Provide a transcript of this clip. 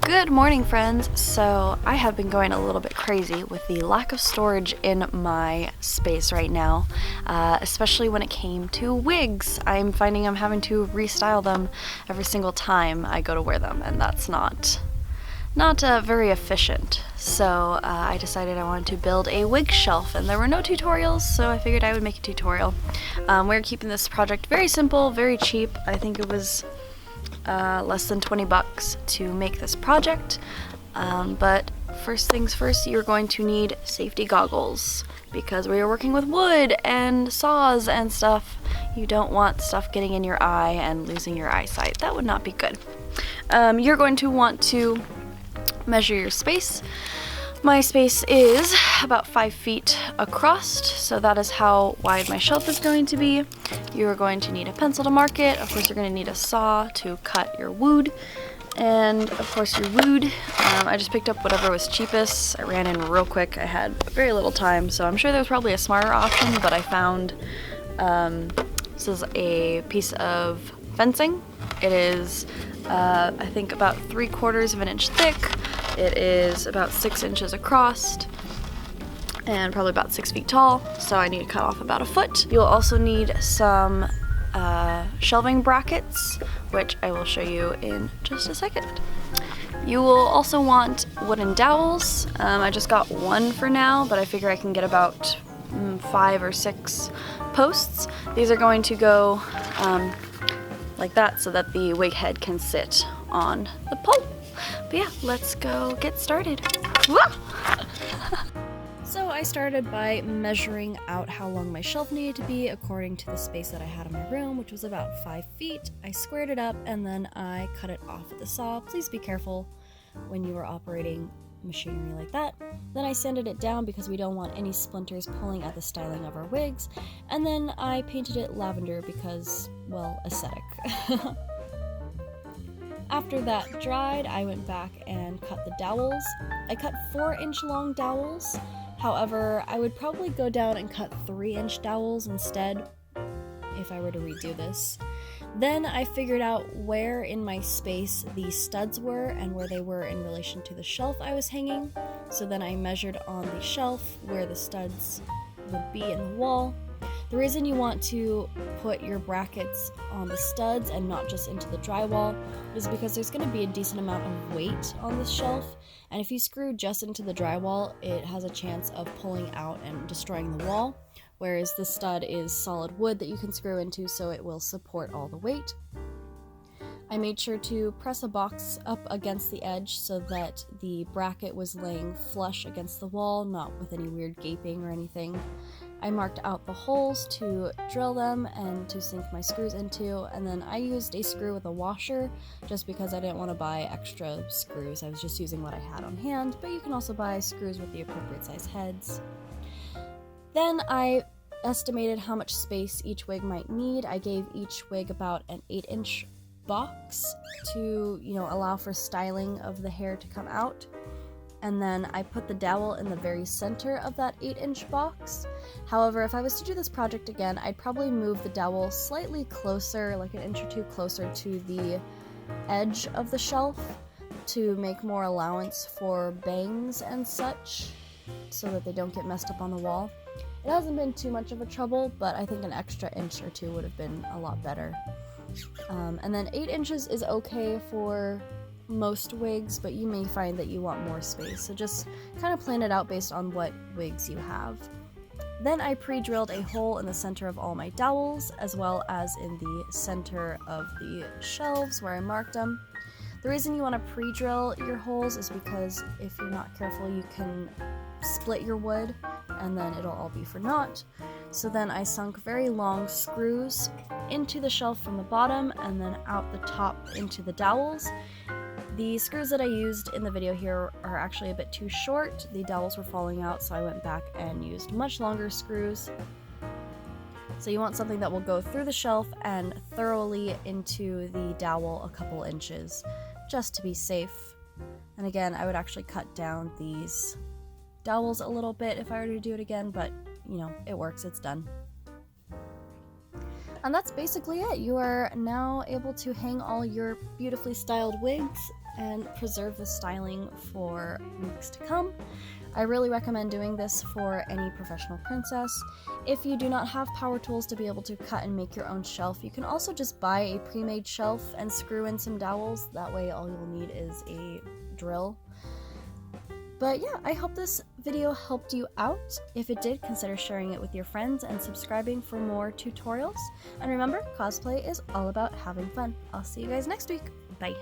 Good morning, friends. So I have been going a little bit crazy with the lack of storage in my space right now, especially when it came to wigs. I'm finding I'm having to restyle them every single time I go to wear them, and that's not very efficient. So I decided I wanted to build a wig shelf, and there were no tutorials, so I figured I would make a tutorial. We're keeping this project very simple, very cheap. I think it was less than 20 bucks to make this project, but first things first, you're going to need safety goggles because we are working with wood and saws and stuff. You don't want stuff getting in your eye and losing your eyesight. That would not be good. You're going to want to measure your space. My space is about 5 feet across, so that is how wide my shelf is going to be. You are going to need a pencil to mark it. Of course, you're going to need a saw to cut your wood. And of course, your wood. I just picked up whatever was cheapest. I ran in real quick. I had very little time, so I'm sure there's probably a smarter option, but I found this is a piece of fencing. It is, I think, about 3/4 of an inch thick. It is about 6 inches across and probably about 6 feet tall, so I need to cut off about a foot. You'll also need some shelving brackets, which I will show you in just a second. You will also want wooden dowels. I just got one for now, but I figure I can get about 5 or 6 posts. These are going to go like that so that the wig head can sit on the pole. But yeah, let's go get started. So I started by measuring out how long my shelf needed to be according to the space that I had in my room, which was about 5 feet. I squared it up and then I cut it off with the saw. Please be careful when you are operating machinery like that. Then I sanded it down because we don't want any splinters pulling at the styling of our wigs. And then I painted it lavender because, well, aesthetic. After that dried, I went back and cut the dowels. I cut 4-inch long dowels. However, I would probably go down and cut 3-inch dowels instead if I were to redo this. Then I figured out where in my space the studs were and where they were in relation to the shelf I was hanging. So then I measured on the shelf where the studs would be in the wall. The reason you want to put your brackets on the studs and not just into the drywall is because there's going to be a decent amount of weight on this shelf, and if you screw just into the drywall, it has a chance of pulling out and destroying the wall, whereas the stud is solid wood that you can screw into, so it will support all the weight. I made sure to press a box up against the edge so that the bracket was laying flush against the wall, not with any weird gaping or anything. I marked out the holes to drill them and to sink my screws into, and then I used a screw with a washer just because I didn't want to buy extra screws. I was just using what I had on hand, but you can also buy screws with the appropriate size heads. Then I estimated how much space each wig might need. I gave each wig about an 8-inch box to, allow for styling of the hair to come out. And then I put the dowel in the very center of that 8-inch box. However, if I was to do this project again, I'd probably move the dowel slightly closer, like an inch or two closer to the edge of the shelf to make more allowance for bangs and such so that they don't get messed up on the wall. It hasn't been too much of a trouble, but I think an extra inch or two would have been a lot better. And then 8 inches is okay for most wigs, but you may find that you want more space, so just kind of plan it out based on what wigs you have. Then I pre-drilled a hole in the center of all my dowels, as well as in the center of the shelves where I marked them. The reason you want to pre-drill your holes is because if you're not careful, you can split your wood and then it'll all be for naught. So then I sunk very long screws into the shelf from the bottom and then out the top into the dowels. The screws that I used in the video here are actually a bit too short. The dowels were falling out, so I went back and used much longer screws. So you want something that will go through the shelf and thoroughly into the dowel a couple inches, just to be safe. And again, I would actually cut down these dowels a little bit if I were to do it again, but it works, it's done. And that's basically it. You are now able to hang all your beautifully styled wigs and preserve the styling for weeks to come. I really recommend doing this for any professional princess. If you do not have power tools to be able to cut and make your own shelf, you can also just buy a pre-made shelf and screw in some dowels. That way all you'll need is a drill. But yeah, I hope this video helped you out. If it did, consider sharing it with your friends and subscribing for more tutorials. And remember, cosplay is all about having fun. I'll see you guys next week. Bye.